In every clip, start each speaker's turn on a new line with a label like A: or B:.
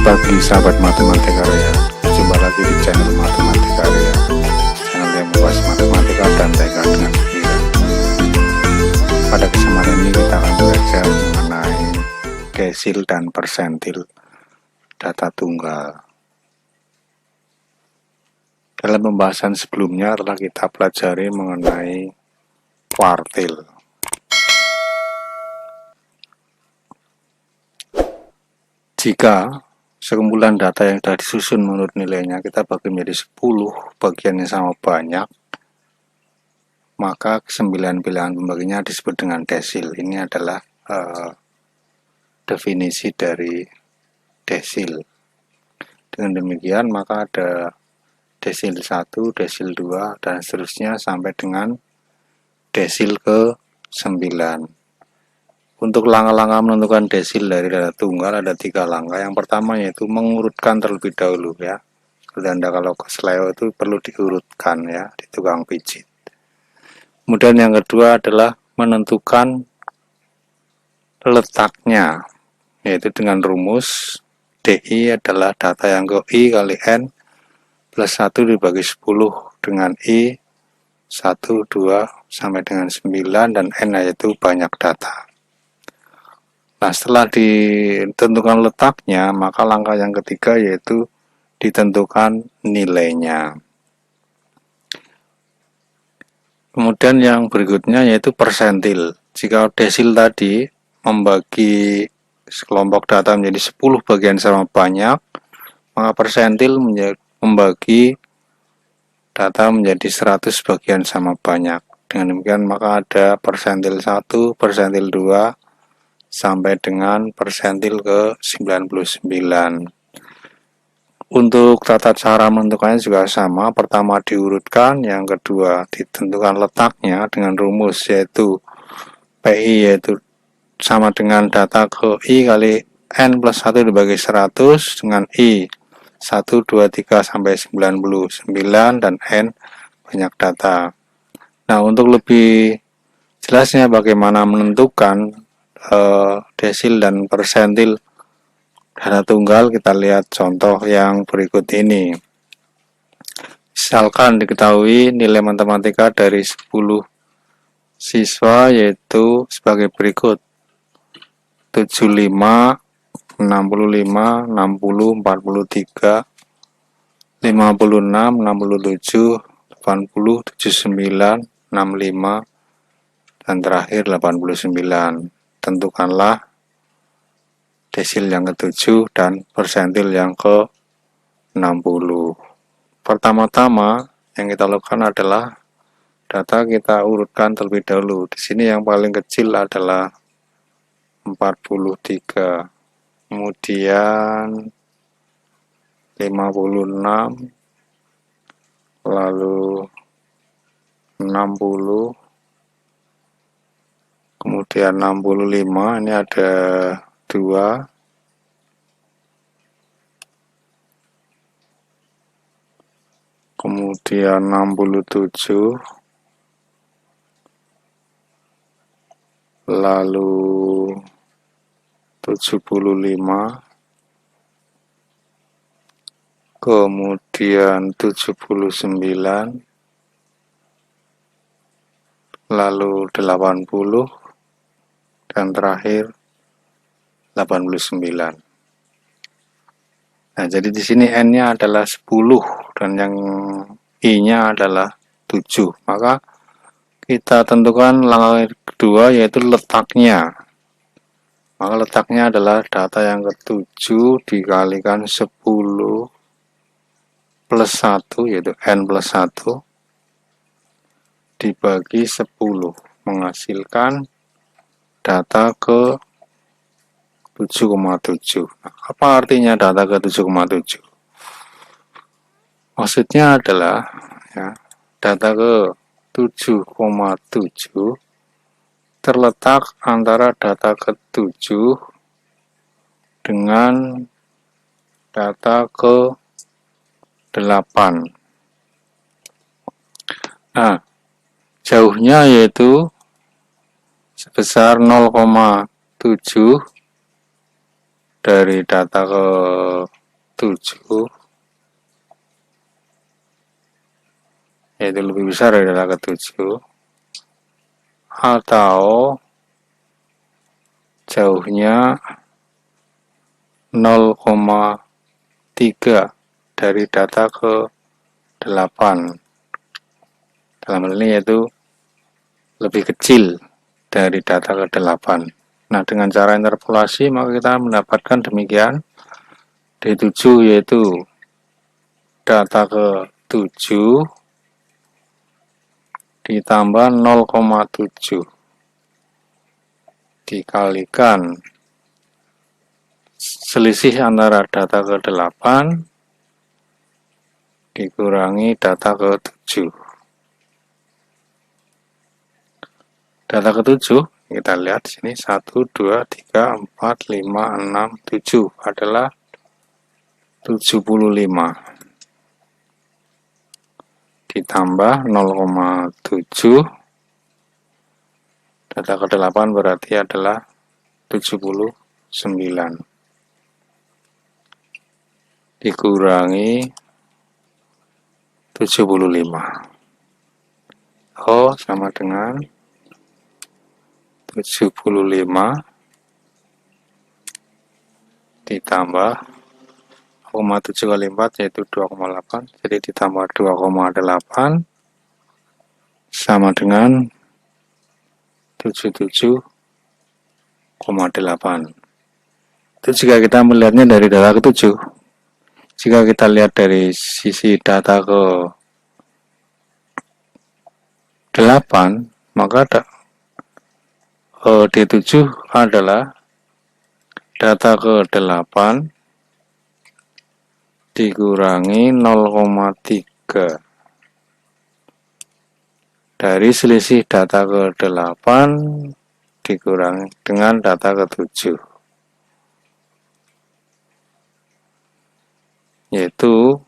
A: pagi sahabat matematika ya. Jumpa lagi di channel Matematika ya, channel yang membahas matematika dan TK dengan pikiran. Pada kesempatan ini kita akan belajar mengenai desil dan persentil data tunggal. Dalam pembahasan sebelumnya telah kita pelajari mengenai kuartil. Jika sekumpulan data yang sudah disusun menurut nilainya kita bagi menjadi 10 bagian yang sama banyak, maka 9 pilihan pembaginya disebut dengan desil. Ini adalah definisi dari desil. Dengan demikian maka ada desil 1, desil 2, dan seterusnya sampai dengan desil ke 9. Untuk langkah-langkah menentukan desil dari data tunggal ada 3 langkah. Yang pertama yaitu mengurutkan terlebih dahulu ya. Seperti Anda kalau ke Sleo itu perlu diurutkan ya di tukang pijit. Kemudian yang kedua adalah menentukan letaknya, yaitu dengan rumus DI adalah data yang ke I kali N plus 1 dibagi 10 dengan I 1, 2, sampai dengan 9, dan N yaitu banyak data. Nah, setelah ditentukan letaknya, maka langkah yang ketiga yaitu ditentukan nilainya. Kemudian yang berikutnya yaitu persentil. Jika desil tadi membagi sekelompok data menjadi 10 bagian sama banyak, maka persentil membagi data menjadi 100 bagian sama banyak. Dengan demikian maka ada persentil 1, persentil 2, sampai dengan persentil ke 99. Untuk tata cara menentukannya juga sama. Pertama diurutkan, yang kedua ditentukan letaknya dengan rumus yaitu PI yaitu sama dengan data ke I kali N plus 1 dibagi 100 dengan I 1, 2, 3 sampai 99 dan N banyak data. Nah, untuk lebih jelasnya bagaimana menentukan desil dan persentil data tunggal, kita lihat contoh yang berikut ini. Misalkan diketahui nilai matematika dari 10 siswa yaitu sebagai berikut: 75, 65, 60, 40, 43, 56, 67, 80, 79, 65, dan terakhir 89. Tentukanlah desil yang ke-7 dan persentil yang ke-60. Pertama-tama yang kita lakukan adalah data kita urutkan terlebih dahulu. Di sini yang paling kecil adalah 43, kemudian 56, lalu 60, kemudian 65, ini ada 2, kemudian 67, lalu 75, kemudian 79, lalu 80, dan terakhir 89. Nah, jadi di sini N-nya adalah 10 dan yang I-nya adalah 7. Maka kita tentukan langkah kedua yaitu letaknya. Maka letaknya adalah data yang ke-7 dikalikan 10 plus 1 yaitu N plus 1 dibagi 10 menghasilkan data ke 7,7. Apa artinya data ke 7,7? Maksudnya adalah ya, data ke 7,7 terletak antara data ke 7 dengan data ke 8. Nah, jauhnya yaitu sebesar 0,7 dari data ke 7, yaitu lebih besar dari data ke-7, atau jauhnya 0,3 dari data ke-8. Dalam hal ini yaitu lebih kecil dari data ke-8. Nah, dengan cara interpolasi maka kita mendapatkan demikian. D7 yaitu data ke-7 ditambah 0,7 dikalikan selisih antara data ke-8 dikurangi data ke-7. Data ke-7 kita lihat sini 1, 2, 3, 4, 5, 6, 7 adalah 75 ditambah 0,7 data ke-8 berarti adalah 79 dikurangi 75. O sama dengan 75 ditambah 0,7 kali 4 yaitu 2,8, jadi ditambah 2,8 sama dengan 77,8. Itu jika kita melihatnya dari data ke-7. Jika kita lihat dari sisi data ke-8, maka D7 adalah data ke-8 dikurangi 0,3 dari selisih data ke-8 dikurangi dengan data ke-7, yaitu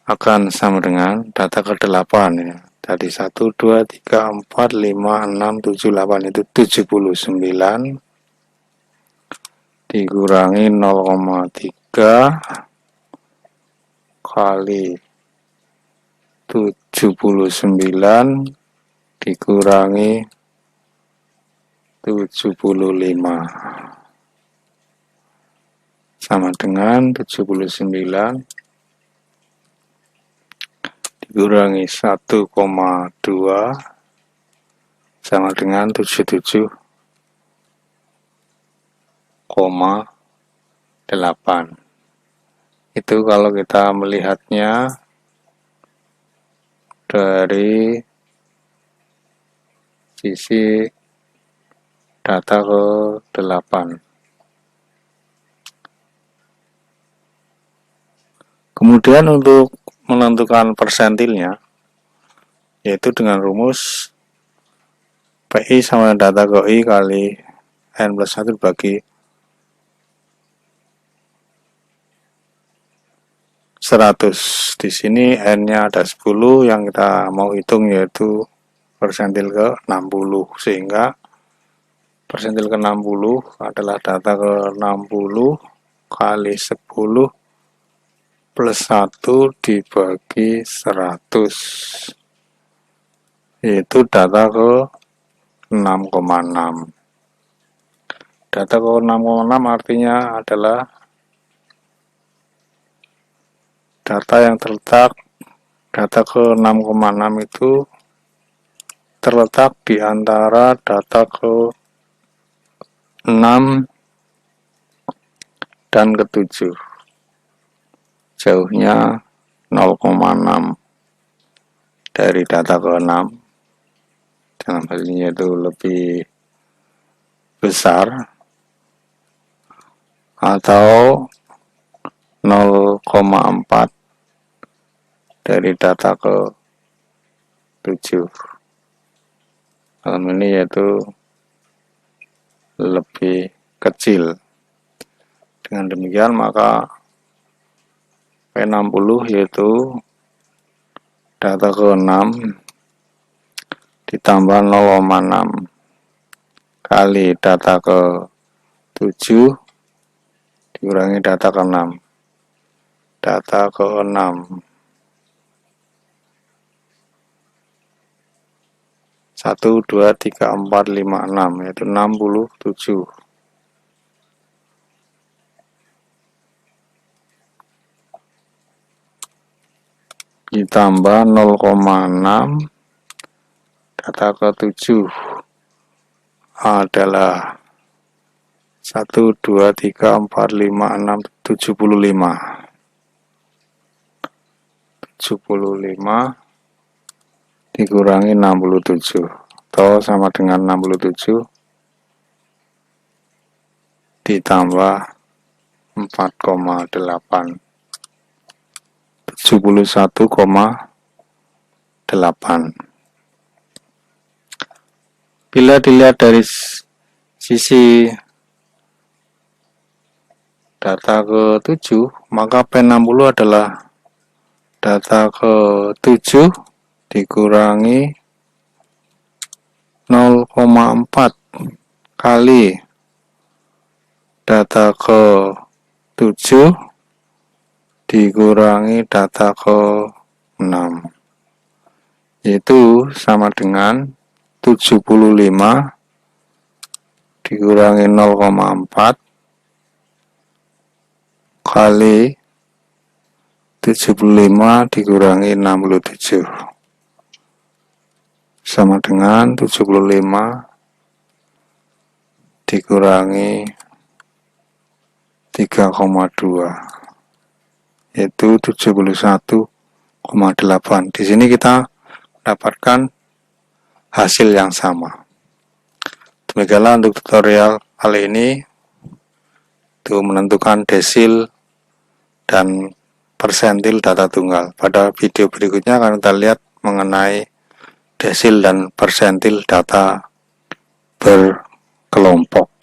A: akan sama dengan data ke-8 ya. Tadi 1, 2, 3, 4, 5, 6, 7, 8 itu 79 dikurangi 0,3 kali 79 dikurangi 75 sama dengan 79 dikurangi 1,2 sama dengan 77,8. Itu kalau kita melihatnya dari sisi data ke-8. Kemudian untuk menentukan persentilnya, yaitu dengan rumus PI sama data KI kali N plus 1 bagi 100. Di sini N-nya ada 10, yang kita mau hitung yaitu persentil ke-60, sehingga persentil ke-60 adalah data ke-60 kali 10 plus 1 dibagi 100, yaitu data ke-6,6. Data ke-6,6 artinya adalah data yang terletak, data ke-6,6 itu terletak di antara data ke-6 dan ke-7. Jauhnya 0,6 dari data ke-6. Dalam hal ini itu lebih besar, atau 0,4 dari data ke-7. Dalam ini yaitu lebih kecil. Dengan demikian maka P60 yaitu data ke-6 ditambah 0,6 kali data ke-7 dikurangi data ke-6, data ke-6. Satu, dua, tiga, empat, lima, enam, yaitu 67. Ditambah 0,6 data ke-7 adalah 1, 2, 3, 4, 5, 6, 75. 75 dikurangi 67 atau sama dengan 67 ditambah 4,8, 71,8. Bila dilihat dari sisi data ke-7, maka P60 adalah data ke-7 dikurangi 0,4 kali data ke-7 dikurangi data ke-6, yaitu sama dengan 75 dikurangi 0,4 kali 75 dikurangi 67 sama dengan 75 dikurangi 3,2, yaitu 71,8. Di sini kita mendapatkan hasil yang sama. Demikianlah untuk tutorial kali ini, untuk menentukan desil dan persentil data tunggal. Pada video berikutnya akan kita lihat mengenai desil dan persentil data berkelompok.